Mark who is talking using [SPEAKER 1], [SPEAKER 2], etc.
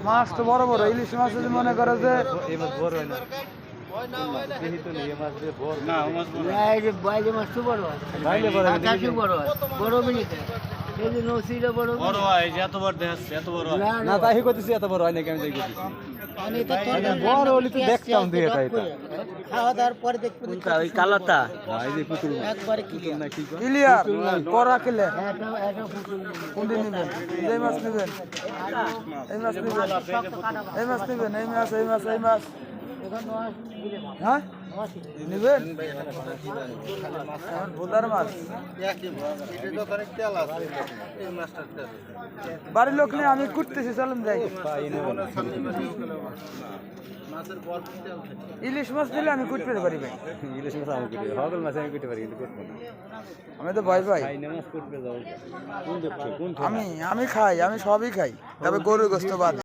[SPEAKER 1] মাছ তো বড় বড় ইলিশ মাছ যদি মনে করো যে
[SPEAKER 2] এই মাছ বড় হয় না দেখি তো নেই এই মাছ দিয়ে বড় না ও মাছ বড়
[SPEAKER 3] বাইরে বাইরে মাছ তো বড় হয়
[SPEAKER 2] বাইরে বড় হয়
[SPEAKER 3] আকাশে বড় হয় বড় মিনিটে এই যে নসিটা বড়
[SPEAKER 2] বড় হয় যে এত বড় দেখাচ্ছে এত বড় হয়
[SPEAKER 3] না
[SPEAKER 2] না তাই করতেছি এত বড় হয় না কেমন তাই করতেছি
[SPEAKER 3] আমি তো
[SPEAKER 2] বড় হলে তো দেখতাম দিয়ে এটা এটা
[SPEAKER 3] খাওয়া দাওয়ার পরে দেখতে
[SPEAKER 2] ওই কালারটা এই যে পুতুল
[SPEAKER 3] একবারে ক্লিয়ার
[SPEAKER 2] না কি কয়
[SPEAKER 1] ক্লিয়ার করা কিলে
[SPEAKER 3] এটা পুতুল
[SPEAKER 1] কোনদিন নেবেন এই মাছ নেবেন এই মাছ নেবেন এই মাছ নেবেন এই মাছ এই মাছ এই মাছ হ্যাঁ নেবেন ভোদার মাছ বাড়ির লোক নিয়ে আমি কুটতেছি চলেন যাই ইলিশ মাছ দিলে আমি কুটতে পারি ভাই
[SPEAKER 2] ইলিশ মাছ আমি কুটি হগল মাছ আমি কুটি পারি কিন্তু কুটবো না
[SPEAKER 1] আমি তো ভয় পাই
[SPEAKER 2] খাই না মাছ কুটবে যাও কোন দেখছো কোন
[SPEAKER 1] আমি খাই আমি সবই খাই তবে গরুর গোস্ত বাদ